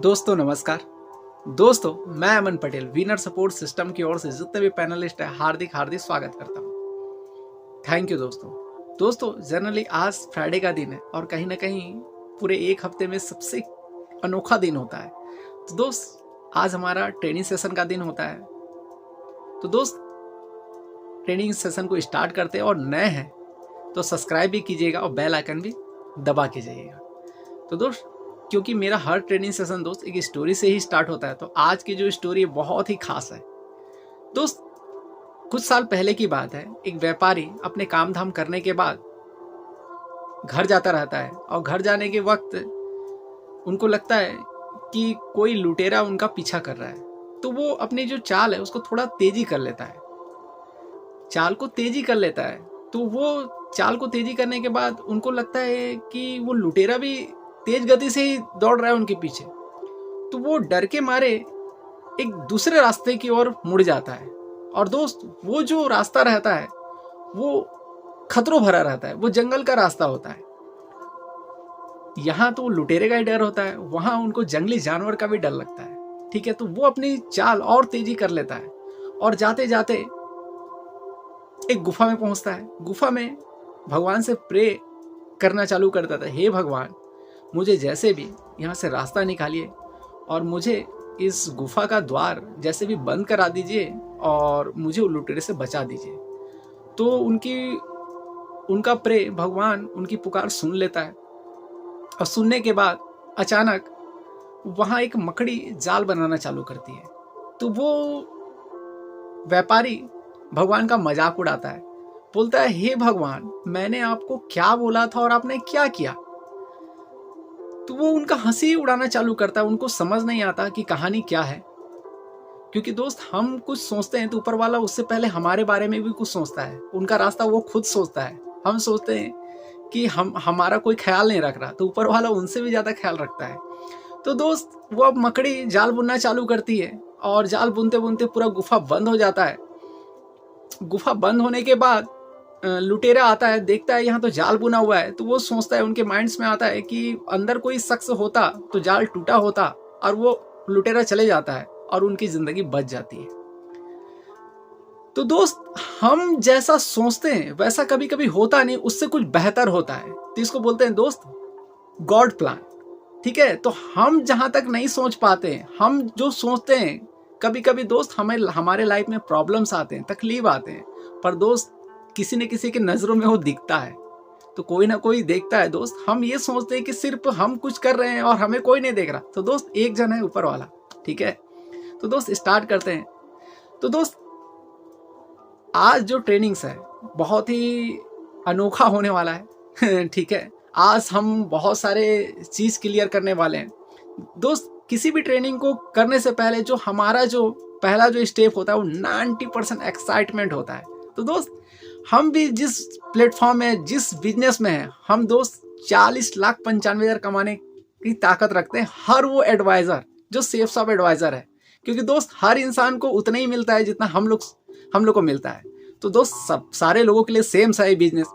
दोस्तों नमस्कार। दोस्तों मैं अमन पटेल विनर सपोर्ट सिस्टम की ओर से जितने भी पैनलिस्ट हैं हार्दिक हार्दिक स्वागत करता हूं। थैंक यू दोस्तों जनरली आज फ्राइडे का दिन है और कहीं ना कहीं पूरे एक हफ्ते में सबसे अनोखा दिन होता है। तो दोस्त आज हमारा ट्रेनिंग सेशन का दिन होता है। तो दोस्त ट्रेनिंग सेशन को स्टार्ट करते हैं और नए हैं तो सब्सक्राइब भी कीजिएगा और बेल आइकन भी दबा के जाइएगा। तो दोस्त क्योंकि मेरा हर ट्रेनिंग सेशन दोस्त एक स्टोरी से ही स्टार्ट होता है, तो आज की जो स्टोरी है बहुत ही खास है। दोस्त कुछ साल पहले की बात है, एक व्यापारी अपने काम धाम करने के बाद घर जाता रहता है और घर जाने के वक्त उनको लगता है कि कोई लुटेरा उनका पीछा कर रहा है। तो वो अपनी जो चाल है उसको थोड़ा तेजी कर लेता है, चाल को तेजी कर लेता है। तो वो चाल को तेजी करने के बाद उनको लगता है कि वो लुटेरा भी तेज गति से ही दौड़ रहा है उनके पीछे। तो वो डर के मारे एक दूसरे रास्ते की ओर मुड़ जाता है। और दोस्त वो जो रास्ता रहता है वो खतरों भरा रहता है, वो जंगल का रास्ता होता है। यहाँ तो लुटेरे का ही डर होता है, वहां उनको जंगली जानवर का भी डर लगता है। ठीक है, तो वो अपनी चाल और तेजी कर लेता है और जाते जाते एक गुफा में पहुंचता है। गुफा में भगवान से प्रे करना चालू करता था, हे भगवान मुझे जैसे भी यहाँ से रास्ता निकालिए और मुझे इस गुफा का द्वार जैसे भी बंद करा दीजिए और मुझे लुटेरे से बचा दीजिए। तो उनका प्रे भगवान उनकी पुकार सुन लेता है और सुनने के बाद अचानक वहाँ एक मकड़ी जाल बनाना चालू करती है। तो वो व्यापारी भगवान का मजाक उड़ाता है, बोलता है हे भगवान मैंने आपको क्या बोला था और आपने क्या किया। तो वो उनका हंसी उड़ाना चालू करता है। उनको समझ नहीं आता कि कहानी क्या है, क्योंकि दोस्त हम कुछ सोचते हैं तो ऊपर वाला उससे पहले हमारे बारे में भी कुछ सोचता है। उनका रास्ता वो खुद सोचता है। हम सोचते हैं कि हमारा कोई ख्याल नहीं रख रहा, तो ऊपर वाला उनसे भी ज्यादा ख्याल रखता है। तो दोस्त वो अब मकड़ी जाल बुनना चालू करती है और जाल बुनते बुनते पूरा गुफा बंद हो जाता है। गुफा बंद होने के बाद लुटेरा आता है, देखता है यहाँ तो जाल बुना हुआ है। तो वो सोचता है, उनके माइंड्स में आता है कि अंदर कोई शख्स होता तो जाल टूटा होता और वो लुटेरा चले जाता है और उनकी जिंदगी बच जाती है। तो दोस्त हम जैसा सोचते हैं वैसा कभी कभी होता नहीं, उससे कुछ बेहतर होता है। तो इसको बोलते हैं दोस्त गॉड प्लान। ठीक है, तो हम जहां तक नहीं सोच पाते, हम जो सोचते हैं कभी कभी दोस्त हमारे लाइफ में प्रॉब्लम्स आते हैं, तकलीफ आते हैं, पर दोस्त किसी न किसी की नजरों में वो दिखता है। तो कोई ना कोई देखता है दोस्त। हम ये सोचते हैं कि सिर्फ हम कुछ कर रहे हैं और हमें कोई नहीं देख रहा। तो दोस्त एक जन है ऊपर वाला। ठीक है, तो दोस्त स्टार्ट करते हैं। तो दोस्त आज जो ट्रेनिंग्स है बहुत ही अनोखा होने वाला है। ठीक है, आज हम बहुत सारे चीज क्लियर करने वाले हैं। दोस्त किसी भी ट्रेनिंग को करने से पहले जो हमारा जो पहला जो स्टेप होता है वो 90% एक्साइटमेंट होता है। तो दोस्त हम भी जिस प्लेटफॉर्म में, जिस बिजनेस में हैं, हम दोस्त 40,95,000 कमाने की ताकत रखते हैं। हर वो एडवाइजर जो सेफ शॉप एडवाइजर है, क्योंकि दोस्त हर इंसान को उतना ही मिलता है जितना हम लोग को मिलता है। तो दोस्त सब सारे लोगों के लिए सेम सा है बिजनेस।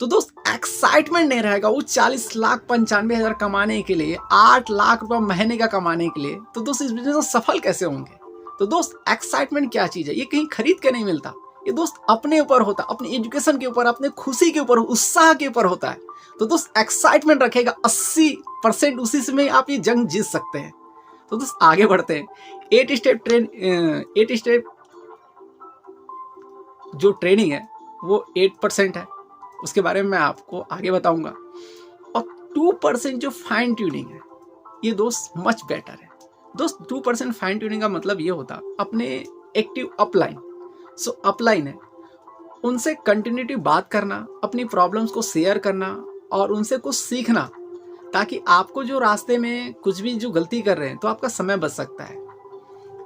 तो दोस्त एक्साइटमेंट नहीं रहेगा वो 40,95,000 कमाने के लिए, 8 लाख रुपए महीने का कमाने के लिए। तो दोस्त इस बिजनेस में सफल कैसे होंगे? तो दोस्त एक्साइटमेंट क्या चीज है? ये कहीं खरीद के नहीं मिलता। ये दोस्त अपने ऊपर होता है, अपनी एजुकेशन के ऊपर, अपने खुशी के ऊपर, उत्साह के ऊपर होता है। तो दोस्त एक्साइटमेंट रखेगा 80%, उसी से में आप ये जंग जीत सकते हैं। तो दोस्त आगे बढ़ते हैं। 8 स्टेप जो ट्रेनिंग है वो 8% है, उसके बारे में मैं आपको आगे बताऊंगा। और 2% जो फाइन ट्यूनिंग है ये दोस्त मच बेटर है। दोस्त 2% फाइन ट्यूनिंग का मतलब ये होता अपने एक्टिव अपलाइन। सो अपलाइन है, उनसे कंटिन्यूटी बात करना, अपनी प्रॉब्लम्स को शेयर करना और उनसे कुछ सीखना, ताकि आपको जो रास्ते में कुछ भी जो गलती कर रहे हैं तो आपका समय बच सकता है।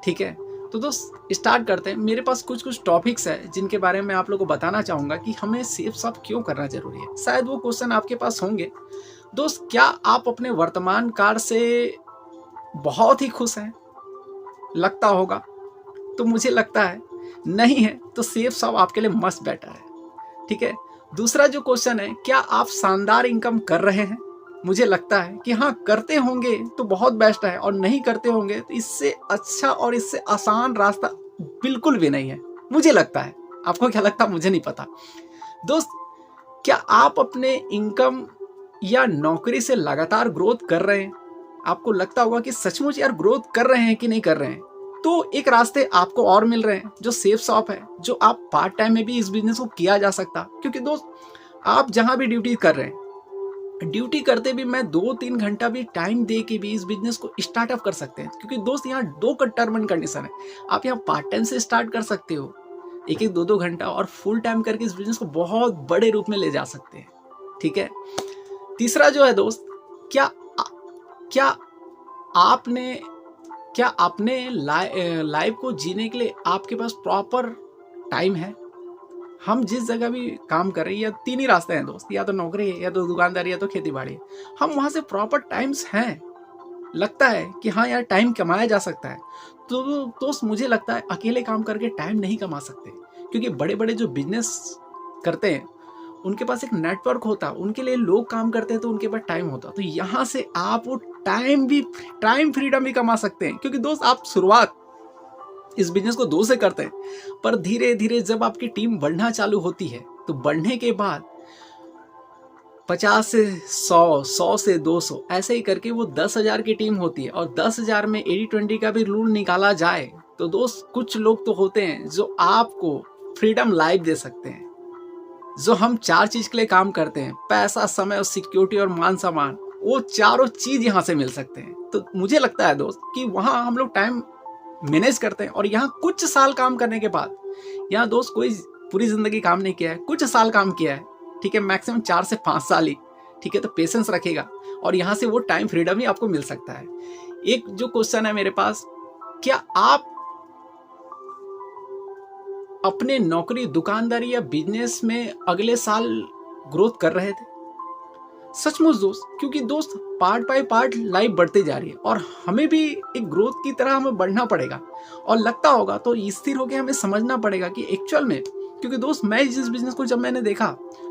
ठीक है, तो दोस्त स्टार्ट करते हैं। मेरे पास कुछ टॉपिक्स है जिनके बारे में आप लोगों को बताना चाहूंगा कि हमें सेफ शॉप क्यों करना जरूरी है। शायद वो क्वेश्चन आपके पास होंगे। दोस्त क्या आप अपने वर्तमान कार से बहुत ही खुश हैं? लगता होगा। तो मुझे लगता है नहीं है तो सेफ शॉप आपके लिए मस्ट बेटर है। ठीक है, दूसरा जो क्वेश्चन है, क्या आप शानदार इनकम कर रहे हैं? मुझे लगता है कि हाँ, करते होंगे तो बहुत बेस्ट है, और नहीं करते होंगे तो इससे अच्छा और इससे आसान रास्ता बिल्कुल भी नहीं है, मुझे लगता है। आपको क्या लगता है मुझे नहीं पता। दोस्त, क्या आप अपने इनकम या नौकरी से लगातार ग्रोथ कर रहे हैं? आपको लगता होगा कि सचमुच यार ग्रोथ कर रहे हैं कि नहीं कर रहे हैं। तो एक रास्ते आपको और मिल रहे हैं जो सेफ शॉप है, जो आप पार्ट टाइम में भी इस बिजनेस को किया जा सकता। क्योंकि दोस्त, आप जहां भी ड्यूटी कर रहे हैं, ड्यूटी करते भी मैं 2-3 घंटा भी टाइम दे के भी इस बिजनेस को स्टार्टअप कर सकते हैं। क्योंकि दोस्त, यहाँ 2 टर्म एंड कंडीशन है। आप यहाँ पार्ट टाइम से स्टार्ट कर सकते हो, 1-1, 2-2 घंटा, और फुल टाइम करके इस बिजनेस को बहुत बड़े रूप में ले जा सकते हैं। ठीक है। तीसरा जो है दोस्त, क्या आपने लाइफ को जीने के लिए आपके पास प्रॉपर टाइम है? हम जिस जगह भी काम कर रहे हैं, या 3 ही रास्ते हैं दोस्त, या तो नौकरी है, या तो दुकानदारी, या तो खेती बाड़ी है। हम वहां से प्रॉपर टाइम्स हैं, लगता है कि हाँ यार टाइम कमाया जा सकता है। तो दोस्त, मुझे लगता है अकेले काम करके टाइम नहीं कमा सकते। क्योंकि बड़े बड़े जो बिजनेस करते हैं उनके पास एक नेटवर्क होता, उनके लिए लोग काम करते हैं, तो उनके पास टाइम होता। तो यहाँ से आप वो टाइम फ्रीडम भी कमा सकते हैं। क्योंकि दोस्त, आप शुरुआत इस बिजनेस को 2 से करते हैं, पर धीरे धीरे जब आपकी टीम बढ़ना चालू होती है, तो बढ़ने के बाद 50 से 100, 100 से 200, ऐसे ही करके वो 10,000 की टीम होती है। और 10,000 में 80-20 का भी रूल निकाला जाए तो दोस्त, कुछ लोग तो होते हैं जो आपको फ्रीडम लाइफ दे सकते हैं। जो हम 4 चीज के लिए काम करते हैं, पैसा, समय और सिक्योरिटी और मान सम्मान, वो चारों चीज यहाँ से मिल सकते हैं। तो मुझे लगता है दोस्त कि वहां हम लोग टाइम मैनेज करते हैं। और यहाँ कुछ साल काम करने के बाद, यहाँ दोस्त कोई पूरी जिंदगी काम नहीं किया है, कुछ साल काम किया है, ठीक है, मैक्सिमम 4 से 5 साल ही, ठीक है, तो पेशेंस रखेगा और यहाँ से वो टाइम फ्रीडम ही आपको मिल सकता है। एक जो क्वेश्चन है मेरे पास, क्या आप अपने नौकरी, दुकानदारी या बिजनेस में अगले साल ग्रोथ कर रहे थे? सचमुच दोस्त, क्योंकि दोस्त पार्ट बाय पार्ट लाइफ बढ़ती जा रही है और हमें भी एक ग्रोथ की तरह हमें बढ़ना पड़ेगा। और लगता होगा तो स्थिर होकर हमें समझना पड़ेगा कि एक्चुअल में, क्योंकि दोस्त मैं जिस बिजनेस को जब मैंने देखा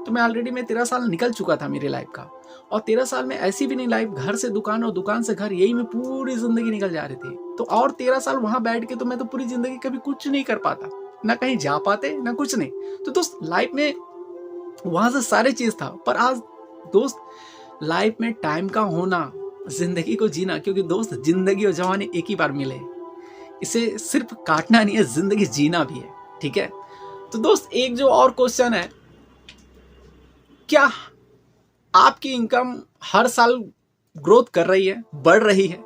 तो मैं ऑलरेडी 13 साल निकल चुका था मेरी लाइफ का। और 13 साल में ऐसी भी नहीं लाइफ, घर से दुकान और दुकान से घर, यही में पूरी जिंदगी निकल जा रही थी। तो और 13 साल वहां बैठ के तो मैं तो पूरी जिंदगी कभी कुछ नहीं कर पाता, ना कहीं जा पाते ना कुछ नहीं। तो दोस्त लाइफ में वहां से सारे चीज था। पर आज दोस्त लाइफ में टाइम का होना, जिंदगी को जीना, क्योंकि दोस्त जिंदगी और जवानी एक ही बार मिले, इसे सिर्फ काटना नहीं है, जिंदगी जीना भी है। ठीक है। तो दोस्त एक जो और क्वेश्चन है, क्या आपकी इनकम हर साल ग्रोथ कर रही है, बढ़ रही है?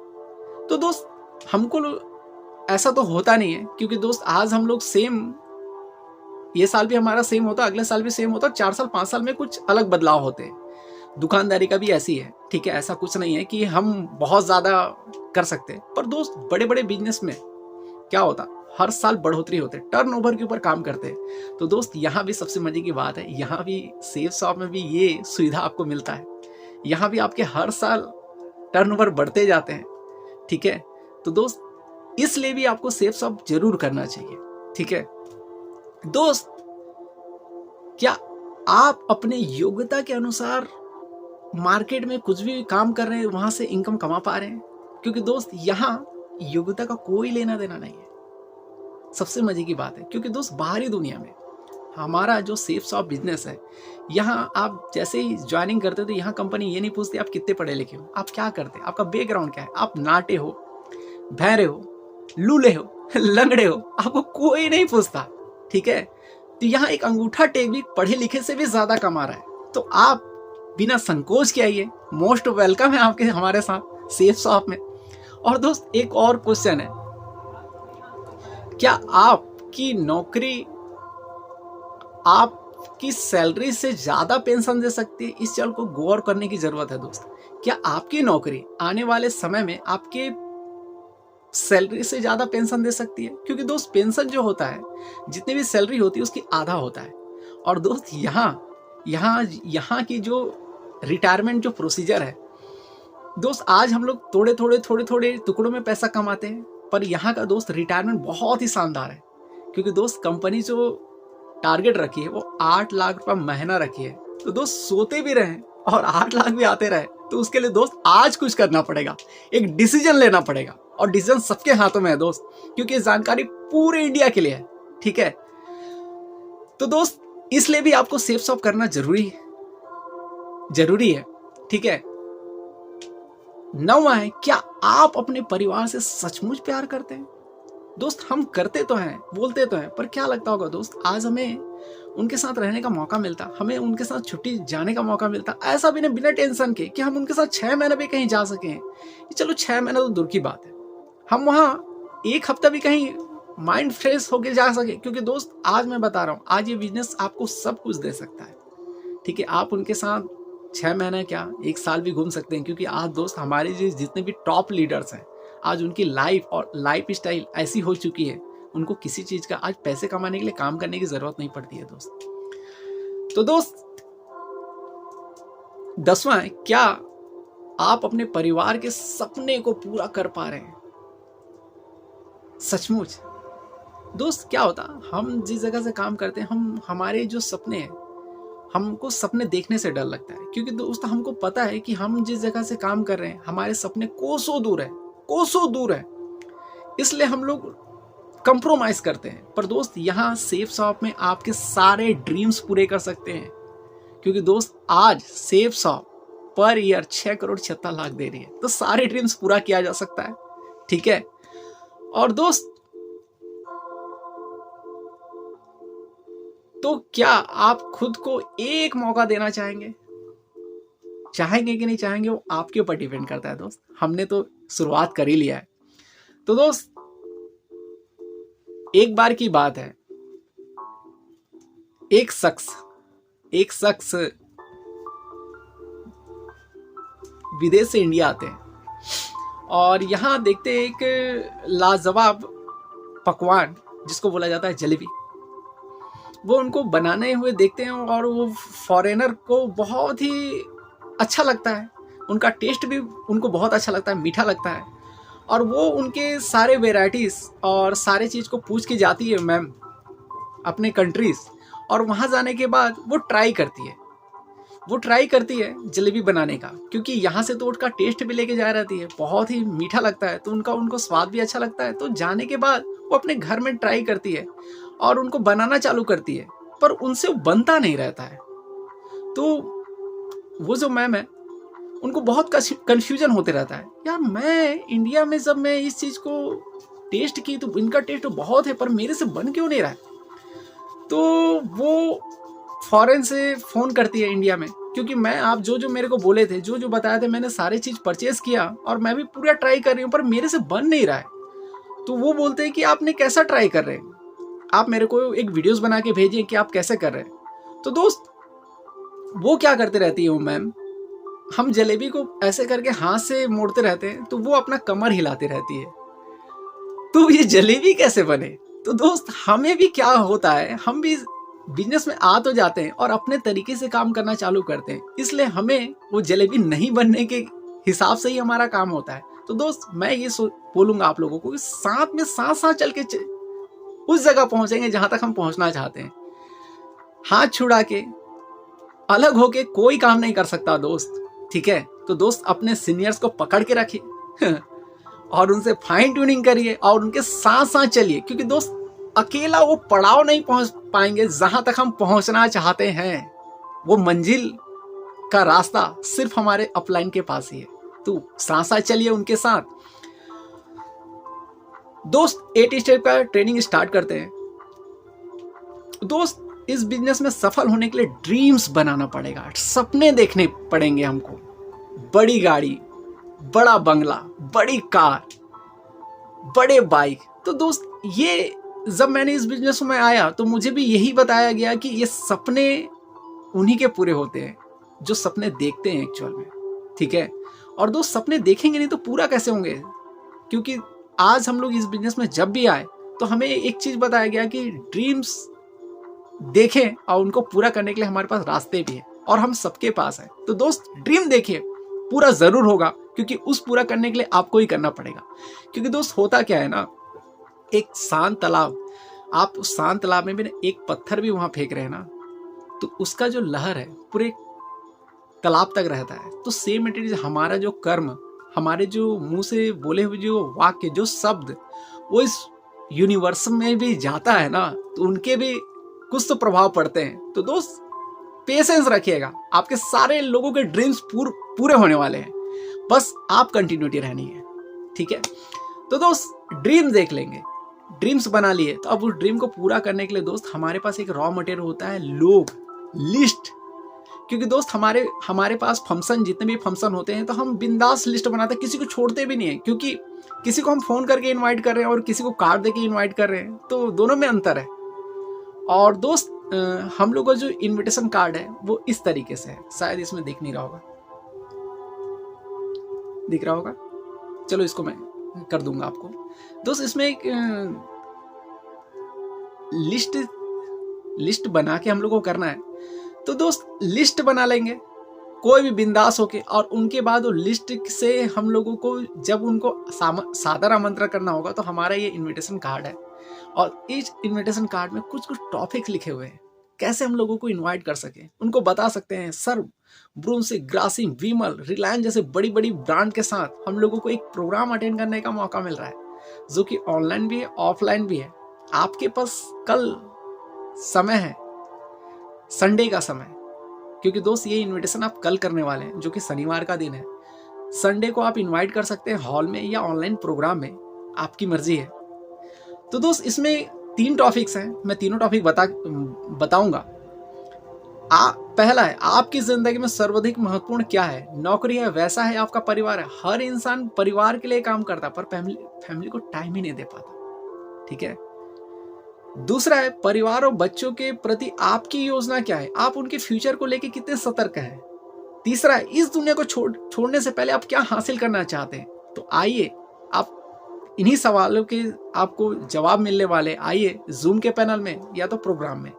तो दोस्त हमको ऐसा तो होता नहीं है, क्योंकि दोस्त आज हम लोग सेम, ये साल भी हमारा सेम होता, अगले साल भी सेम होता, 4 साल 5 साल में कुछ अलग बदलाव होते हैं। दुकानदारी का भी ऐसी है, ठीक है, ऐसा कुछ नहीं है कि हम बहुत ज्यादा कर सकते। पर दोस्त बड़े बड़े बिजनेस में क्या होता, हर साल बढ़ोतरी होते, टर्नओवर के ऊपर काम करते हैं। तो दोस्त यहाँ भी सबसे मजे की बात है, यहाँ भी सेफ शॉप में भी ये सुविधा आपको मिलता है। यहाँ भी आपके हर साल टर्नओवर बढ़ते जाते हैं। ठीक है। तो दोस्त इसलिए भी आपको सेफ शॉप जरूर करना चाहिए। ठीक है दोस्त, क्या आप अपने योग्यता के अनुसार मार्केट में कुछ भी काम कर रहे हैं, वहां से इनकम कमा पा रहे हैं? क्योंकि दोस्त यहाँ योग्यता का कोई लेना देना नहीं है, सबसे मजे की बात है। क्योंकि दोस्त बाहरी दुनिया में हमारा जो सेफ शॉप बिजनेस है, यहाँ आप जैसे ही ज्वाइनिंग करते हो तो यहाँ कंपनी ये नहीं पूछती आप कितने पढ़े लिखे हो, आप क्या करते हैं, आपका बैकग्राउंड क्या है, आप नाटे हो, भैरे हो, लूले हो, लंगड़े हो, आपको कोई नहीं पूछता। ठीक है। तो यहाँ एक अंगूठा टेक भी पढ़े लिखे से भी ज्यादा कमा रहा है। तो आप बिना संकोच के आइए, मोस्ट वेलकम है आपके हमारे साथ सेफ शॉप में। और दोस्त एक और क्वेश्चन है, क्या आपकी नौकरी आपकी सैलरी से ज्यादा पेंशन दे सकती है? इस चल को गौर करने की जरूरत है दोस्त। क्या आपकी नौकरी आने वाले समय में आपके सैलरी से ज्यादा पेंशन दे सकती है? क्योंकि दोस्त पेंशन जो होता है, जितनी भी सैलरी होती है उसकी आधा होता है। और दोस्त यहाँ की जो रिटायरमेंट जो प्रोसीजर है दोस्त, आज हम लोग थोड़े थोड़े टुकड़ों में पैसा कमाते हैं, पर यहाँ का दोस्त रिटायरमेंट बहुत ही शानदार है। क्योंकि दोस्त कंपनी जो टारगेट रखी है वो 8 लाख रुपया महीना रखी है। तो दोस्त सोते भी रहें और 8 लाख भी आते रहे तो उसके लिए दोस्त आज कुछ करना पड़ेगा, एक डिसीजन लेना पड़ेगा। और डिसीजन सबके हाथों में है दोस्त, क्योंकि ये जानकारी पूरे इंडिया के लिए है। ठीक है, तो दोस्त इसलिए भी आपको सेफ शॉप करना जरूरी है। ठीक है, 9वां है, क्या आप अपने परिवार से सचमुच प्यार करते हैं? दोस्त हम करते तो हैं, बोलते तो हैं, पर क्या लगता होगा दोस्त, आज हमें उनके साथ रहने का मौका मिलता, हमें उनके साथ छुट्टी जाने का मौका मिलता, ऐसा भी नहीं बिना टेंशन के कि हम उनके साथ 6 महीने भी कहीं जा सकें। चलो 6 महीना तो दूर की बात है, हम वहाँ 1 हफ्ता भी कहीं माइंड फ्रेश होके जा सके। क्योंकि दोस्त आज मैं बता रहा हूँ, आज ये बिजनेस आपको सब कुछ दे सकता है। ठीक है, आप उनके साथ 6 महीने क्या 1 साल भी घूम सकते हैं। क्योंकि आज दोस्त हमारे जितने भी टॉप लीडर्स हैं, आज उनकी लाइफ और लाइफ स्टाइल ऐसी हो चुकी है, उनको किसी चीज का आज पैसे कमाने के लिए काम करने की जरूरत नहीं पड़ती है दोस्त। तो दोस्त 10वां है, क्या आप अपने परिवार के सपने को पूरा कर पा रहे हैं सचमुच? दोस्त क्या होता, हम जिस जगह से काम करते हैं, हमारे जो सपने हैं, हमको सपने देखने से डर लगता है। क्योंकि दोस्त हमको पता है कि हम जिस जगह से काम कर रहे हैं, हमारे सपने कोसों दूर है। इसलिए हम लोग कंप्रोमाइज करते हैं। पर दोस्त यहाँ सेफ शॉप में आपके सारे ड्रीम्स पूरे कर सकते हैं। क्योंकि दोस्त आज सेफ शॉप पर ईयर 6 करोड़ 76 लाख दे रही है, तो सारे ड्रीम्स पूरा किया जा सकता है। ठीक है, और दोस्त तो क्या आप खुद को एक मौका देना चाहेंगे कि नहीं चाहेंगे, वो आपके ऊपर डिपेंड करता है दोस्त। हमने तो शुरुआत कर ही लिया है। तो दोस्त एक बार की बात है, एक शख्स विदेश से इंडिया आते हैं और यहाँ देखते हैं एक लाजवाब पकवान जिसको बोला जाता है जलेबी। वो उनको बनाने हुए देखते हैं और वो फॉरेनर को बहुत ही अच्छा लगता है, उनका टेस्ट भी उनको बहुत अच्छा लगता है, मीठा लगता है। और वो उनके सारे वेराइटीज़ और सारे चीज़ को पूछ के जाती है मैम अपने कंट्रीज़, और वहाँ जाने के बाद वो ट्राई करती है जलेबी बनाने का। क्योंकि यहाँ से तो उसका टेस्ट भी लेके जा रहती है, बहुत ही मीठा लगता है, तो उनको स्वाद भी अच्छा लगता है। तो जाने के बाद वो अपने घर में ट्राई करती है और उनको बनाना चालू करती है, पर उनसे वो बनता नहीं रहता है। तो वो जो मैम है उनको बहुत कंफ्यूजन होते रहता है, यार मैं इंडिया में जब मैं इस चीज़ को टेस्ट की तो इनका टेस्ट बहुत है, पर मेरे से बन क्यों नहीं रहा है। तो वो फॉरेन से फ़ोन करती है इंडिया में, क्योंकि मैं आप जो मेरे को बोले थे, जो बताया थे, मैंने सारे चीज़ परचेज किया और मैं भी पूरा ट्राई कर रही हूँ, पर मेरे से बन नहीं रहा है। तो वो बोलते हैं कि आपने कैसा ट्राई कर रहे हैं, आप मेरे को एक वीडियोस बना के भेजिए कि आप कैसे कर रहे हैं। तो दोस्त वो क्या करते रहती है वो मैम, हम जलेबी को ऐसे करके हाथ से मोड़ते रहते हैं तो वो अपना कमर हिलाती रहती है। तो ये जलेबी कैसे बने? तो दोस्त हमें भी क्या होता है, हम भी बिजनेस में आ तो जाते हैं और अपने तरीके से काम करना चालू करते हैं, इसलिए हमें वो जलेबी नहीं बनने के हिसाब से ही हमारा काम होता है। तो दोस्त मैं ये बोलूंगा आप लोगों को कि साथ में साथ चल के उस जगह पहुंचेंगे जहां तक हम पहुंचना चाहते हैं। हाथ छुड़ा के अलग होके कोई काम नहीं कर सकता दोस्त। ठीक है, तो दोस्त अपने सीनियर्स को पकड़ के रखिए और उनसे फाइन ट्यूनिंग करिए और उनके साथ साथ चलिए। क्योंकि दोस्त अकेला वो पड़ाव नहीं पहुंच पाएंगे जहां तक हम पहुंचना चाहते हैं। वो मंजिल का रास्ता सिर्फ हमारे अपलाइन के पास ही है। तो साथ साथ चलिए उनके साथ। दोस्त 8 स्टेप का ट्रेनिंग स्टार्ट करते हैं। दोस्त इस बिजनेस में सफल होने के लिए ड्रीम्स बनाना पड़ेगा, सपने देखने पड़ेंगे हमको। बड़ी गाड़ी, बड़ा बंगला, बड़ी कार, बड़े बाइक। तो दोस्त ये जब मैंने इस बिजनेस में आया तो मुझे भी यही बताया गया कि ये सपने उन्हीं के पूरे होते हैं जो सपने देखते हैं एक्चुअल में। ठीक है, और दोस्त सपने देखेंगे नहीं तो पूरा कैसे होंगे? क्योंकि आज हम लोग इस बिजनेस में जब भी आए तो हमें एक चीज बताया गया कि ड्रीम्स देखें और उनको पूरा करने के लिए हमारे पास रास्ते भी है और हम सबके पास है। तो दोस्त ड्रीम देखिए, पूरा जरूर होगा, क्योंकि उस पूरा करने के लिए आपको ही करना पड़ेगा। क्योंकि दोस्त होता क्या है ना, एक शांत तालाब, आप उस शांत तालाब में भी एक पत्थर भी वहां फेंक रहे हैं ना, तो उसका जो लहर है पूरे कलाप तक रहता है। तो सेम इट इज हमारा जो कर्म, हमारे जो मुंह से बोले हुए जो वाक्य, जो शब्द, वो इस यूनिवर्स में भी जाता है ना, तो उनके भी कुछ तो प्रभाव पड़ते हैं। तो दोस्त पेशेंस रखिएगा, आपके सारे लोगों के ड्रीम्स पूरे होने वाले हैं, बस आप कंटिन्यूटी रहनी है, ठीक है। तो दोस्त ड्रीम देख लेंगे, ड्रीम्स बना लिए, तो अब उस ड्रीम को पूरा करने के लिए दोस्त हमारे पास एक रॉ मटेरियल होता है, लोग, लिस्ट। क्योंकि दोस्त हमारे पास फंक्शन, जितने भी फंक्शन होते हैं, तो हम बिंदास लिस्ट बनाते हैं, किसी को छोड़ते भी नहीं है। क्योंकि किसी को हम फोन करके इनवाइट कर रहे हैं और किसी को कार्ड देके इनवाइट कर रहे हैं, तो दोनों में अंतर है। और दोस्त हम लोग का जो इनविटेशन कार्ड है वो इस तरीके से है, शायद इसमें दिख नहीं रहा होगा, दिख रहा होगा, चलो इसको मैं कर दूंगा आपको। दोस्त इसमें एक लिस्ट बना के हम लोग को करना है। तो दोस्त लिस्ट बना लेंगे कोई भी बिंदास होके, और उनके बाद वो लिस्ट से हम लोगों को जब उनको सादर आमंत्रण करना होगा, तो हमारा ये इनविटेशन कार्ड है, और इस इनविटेशन कार्ड में कुछ टॉपिक्स लिखे हुए हैं, कैसे हम लोगों को इनवाइट कर सके। उनको बता सकते हैं सर, ब्रूमफील्ड, ग्रासिम, विमल, रिलायंस जैसे बड़ी बड़ी ब्रांड के साथ हम लोगों को एक प्रोग्राम अटेंड करने का मौका मिल रहा है, जो कि ऑनलाइन भी है, ऑफलाइन भी है। आपके पास कल समय है, संडे का समय, क्योंकि दोस्त ये इनविटेशन आप कल करने वाले हैं, जो कि शनिवार का दिन है। संडे को आप इनवाइट कर सकते हैं हॉल में या ऑनलाइन प्रोग्राम में, आपकी मर्जी है। तो दोस्त इसमें 3 टॉपिक्स हैं, मैं तीनों टॉपिक बताऊंगा। पहला है, आपकी जिंदगी में सर्वाधिक महत्वपूर्ण क्या है? नौकरी है, वैसा है आपका परिवार है। हर इंसान परिवार के लिए काम करता है, पर फैमिली को टाइम ही नहीं दे पाता, ठीक है। दूसरा है, परिवार और बच्चों के प्रति आपकी योजना क्या है? आप उनके फ्यूचर को लेकर कितने सतर्क हैं? तीसरा है, इस दुनिया को छोड़ने से पहले आप क्या हासिल करना चाहते हैं? तो आइए, आप इन्हीं सवालों के आपको जवाब मिलने वाले, आइए जूम के पैनल में या तो प्रोग्राम में।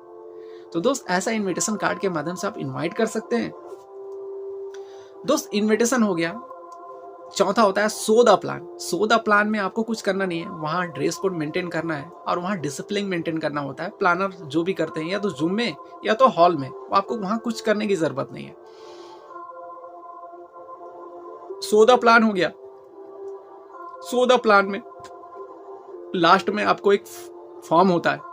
तो दोस्त ऐसा इनविटेशन कार्ड के माध्यम से आप इनवाइट कर सकते हैं। दोस्त इनविटेशन हो गया। चौथा होता है so the plan. So the plan में आपको कुछ करना नहीं है, वहां ड्रेस कोड मेंटेन करना है और वहां डिसिप्लिन मेंटेन करना होता है। प्लानर जो भी करते हैं, या तो जूम में या तो हॉल में, आपको वहां कुछ करने की जरूरत नहीं है। सो द प्लान हो गया। सो द प्लान में लास्ट में आपको एक फॉर्म होता है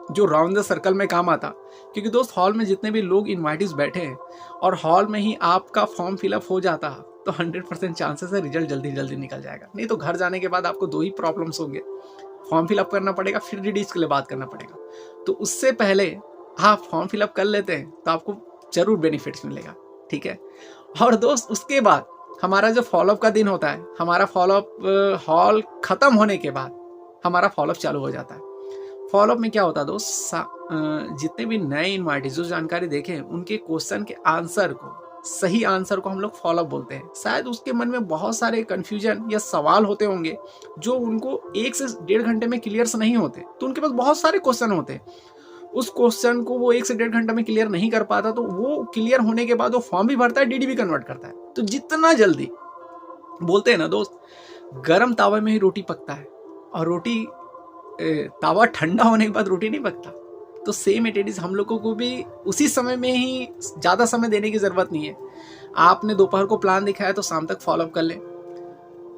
जो राउंड द सर्कल में काम आता, क्योंकि दोस्त हॉल में जितने भी लोग इनवाइटीज बैठे हैं और हॉल में ही आपका फॉर्म फिलअप हो जाता, तो 100% चांसेस है रिजल्ट जल्दी निकल जाएगा। नहीं तो घर जाने के बाद आपको 2 ही प्रॉब्लम्स होंगे, फॉर्म फिलअप करना पड़ेगा, फिर डीडीज के लिए बात करना पड़ेगा। तो उससे पहले आप फॉर्म फिलअप कर लेते हैं तो आपको जरूर बेनिफिट्स मिलेगा, ठीक है। और दोस्त उसके बाद हमारा जो फॉलोअप का दिन होता है, हमारा फॉलोअप हॉल खत्म होने के बाद हमारा फॉलोअप चालू हो जाता है। फॉलोअप में क्या होता है दोस्त, जितने भी नए इनवाइटीज जो जानकारी देखें, उनके क्वेश्चन के आंसर को, सही आंसर को हम लोग फॉलोअप बोलते हैं। शायद उसके मन में बहुत सारे कंफ्यूजन या सवाल होते होंगे जो उनको 1 से 1.5 घंटे में क्लियर नहीं होते, तो उनके पास बहुत सारे क्वेश्चन होते हैं। उस क्वेश्चन को वो 1 से 1.5 घंटे में क्लियर नहीं कर पाता, तो वो क्लियर होने के बाद वो फॉर्म भी भरता है, डीडी भी कन्वर्ट करता है। तो जितना जल्दी, बोलते हैं ना दोस्त, गर्म तावे में ही रोटी पकता है, और रोटी तावा ठंडा होने के बाद रोटी नहीं पकता। तो सेम इट इज हम लोगों को भी उसी समय में ही, ज़्यादा समय देने की ज़रूरत नहीं है। आपने दोपहर को प्लान दिखाया तो शाम तक फॉलोअप कर लें,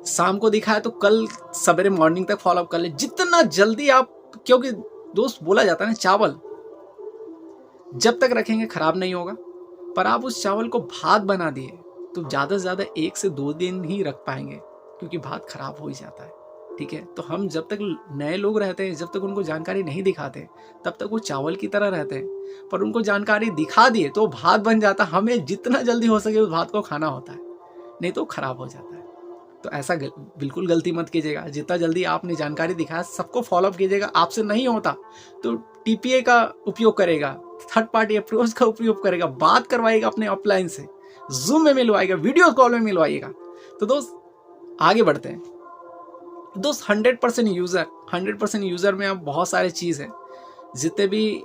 शाम को दिखाया तो कल सवेरे मॉर्निंग तक फॉलोअप कर लें, जितना जल्दी आप। क्योंकि दोस्त बोला जाता है ना, चावल जब तक रखेंगे खराब नहीं होगा, पर आप उस चावल को भात बना दिए तो ज़्यादा से ज़्यादा 1 से 2 दिन ही रख पाएंगे, क्योंकि भात खराब हो ही जाता है, ठीक है। तो हम जब तक नए लोग रहते हैं, जब तक उनको जानकारी नहीं दिखाते, तब तक वो चावल की तरह रहते हैं, पर उनको जानकारी दिखा दिए तो भात बन जाता। हमें जितना जल्दी हो सके उस भात को खाना होता है, नहीं तो खराब हो जाता है। तो ऐसा बिल्कुल गलती मत कीजिएगा। जितना जल्दी आपने जानकारी दिखाया, सबको फॉलोअप कीजिएगा। आपसे नहीं होता तो टीपीए का उपयोग करेगा, थर्ड पार्टी अप्रोच का उपयोग करेगा, बात करवाएगा अपने ऑफलाइन से, जूम में मिलवाएगा, वीडियो कॉल में मिलवाइएगा। तो दोस्त आगे बढ़ते हैं। दोस्त 100% यूजर में अब बहुत सारे चीज़ हैं, जितने भी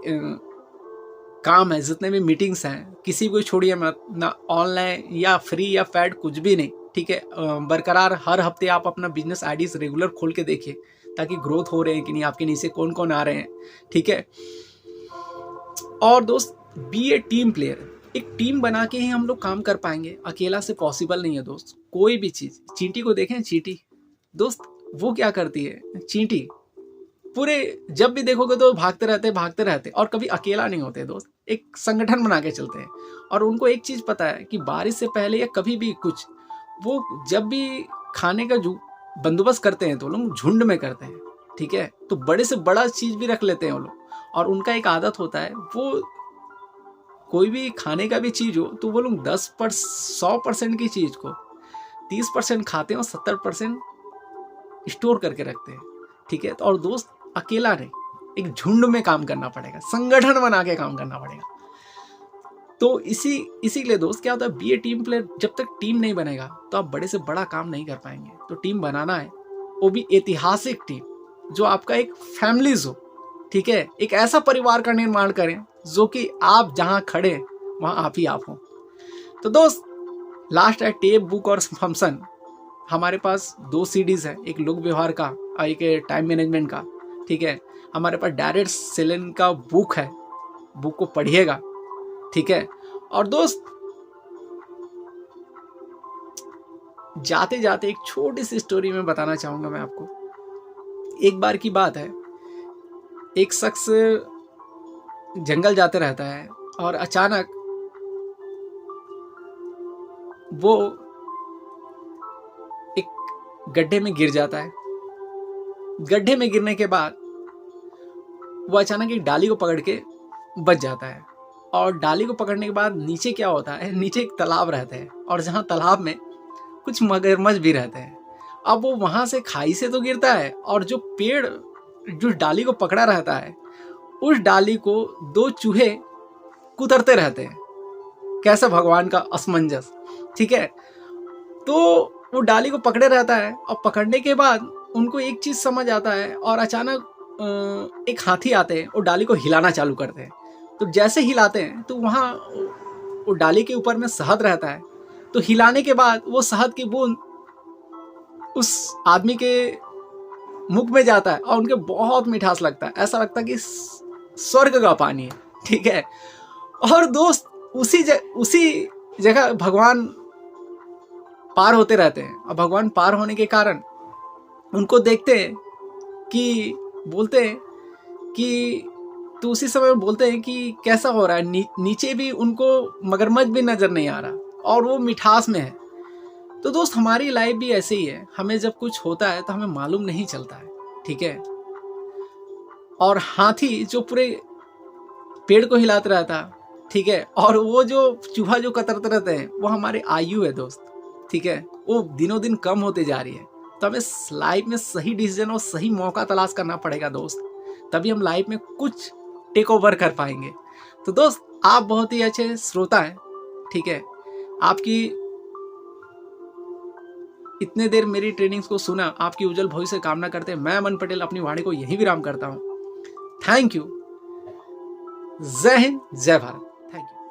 काम है, जितने भी मीटिंग्स हैं, किसी को छोड़िए मत, ना ऑनलाइन या फ्री या फैड, कुछ भी नहीं, ठीक है। बरकरार हर हफ्ते आप अपना बिजनेस आईडीज रेगुलर खोल के देखिए, ताकि ग्रोथ हो रहे हैं कि नहीं, आपके नीचे कौन कौन आ रहे हैं, ठीक है। और दोस्त बी ए टीम प्लेयर। एक टीम बना के ही हम लोग काम कर पाएंगे, अकेला से पॉसिबल नहीं है दोस्त। कोई भी चीज़, चींटी को देखें, चींटी दोस्त वो क्या करती है, चींटी पूरे जब भी देखोगे तो भागते रहते और कभी अकेला नहीं होते दोस्त, एक संगठन बना के चलते हैं। और उनको एक चीज़ पता है कि बारिश से पहले या कभी भी कुछ, वो जब भी खाने का बंदोबस्त करते हैं तो लोग झुंड में करते हैं, ठीक है। तो बड़े से बड़ा चीज़ भी रख लेते हैं वो लोग। और उनका एक आदत होता है, वो कोई भी खाने का भी चीज़ हो तो वो लोग 100% की चीज़ को 30% खाते हैं और 70% स्टोर करके रखते हैं, ठीक है। तो और दोस्त अकेला नहीं, एक झुंड में काम करना पड़ेगा, संगठन बना के काम करना पड़ेगा। तो इसीलिए दोस्त क्या होता है, बी ए टीम प्लेयर। जब तक टीम नहीं बनेगा तो आप बड़े से बड़ा काम नहीं कर पाएंगे। तो टीम बनाना है, वो भी ऐतिहासिक टीम, जो आपका एक फैमिलीज हो, ठीक है। एक ऐसा परिवार का निर्माण करें जो कि आप जहां खड़े वहां आप ही आप हो। तो दोस्त लास्ट है टेप, बुक और फंक्शन। हमारे पास 2 सीडीज है, एक लोक व्यवहार का और एक टाइम मैनेजमेंट का, ठीक है। हमारे पास डायरेक्ट सेलन का बुक है, बुक को पढ़िएगा, ठीक है। और दोस्त जाते जाते एक छोटी सी स्टोरी में बताना चाहूंगा मैं आपको। एक बार की बात है, एक शख्स जंगल जाते रहता है और अचानक वो एक गड्ढे में गिर जाता है। गड्ढे में गिरने के बाद वो अचानक एक डाली को पकड़ के बच जाता है। और डाली को पकड़ने के बाद नीचे क्या होता है, नीचे एक तालाब रहता है और जहाँ तालाब में कुछ मगरमच्छ भी रहते हैं। अब वो वहाँ से खाई से तो गिरता है और जो पेड़ जो डाली को पकड़ा रहता है, उस डाली को 2 चूहे कुतरते रहते हैं। कैसा भगवान का असमंजस, ठीक है। तो वो डाली को पकड़े रहता है और पकड़ने के बाद उनको एक चीज़ समझ आता है और अचानक एक हाथी आते हैं और डाली को हिलाना चालू करते हैं। तो जैसे हिलाते हैं तो वहाँ वो डाली के ऊपर में शहद रहता है। तो हिलाने के बाद वो शहद की बूंद उस आदमी के मुख में जाता है और उनके बहुत मिठास लगता है, ऐसा लगता है कि स्वर्ग का पानी है, ठीक है। और दोस्त उसी जगह भगवान पार होते रहते हैं और भगवान पार होने के कारण उनको देखते हैं कि बोलते हैं कि, तो उसी समय बोलते हैं कि कैसा हो रहा है, नीचे भी उनको मगरमच्छ भी नजर नहीं आ रहा और वो मिठास में है। तो दोस्त हमारी लाइफ भी ऐसे ही है, हमें जब कुछ होता है तो हमें मालूम नहीं चलता है, ठीक है। और हाथी जो पूरे पेड़ को हिलाते रहता, ठीक है, और वो जो चूहा जो कतरते रहते हैं, वो हमारे आयु है दोस्त, ठीक है। वो दिनों दिन कम होते जा रही है। तो हमें लाइफ में सही डिसीजन और सही मौका तलाश करना पड़ेगा दोस्त, तभी हम लाइफ में कुछ टेक ओवर कर पाएंगे। तो दोस्त आप बहुत ही अच्छे श्रोता हैं, ठीक है। आपकी इतने देर मेरी ट्रेनिंग्स को सुना, आपकी उज्जवल भविष्य कामना करते हैं। मैं अमन पटेल अपनी वाणी को यहीं विराम करता हूं। Thank you. जय हिंद, जय भारत। Thank you.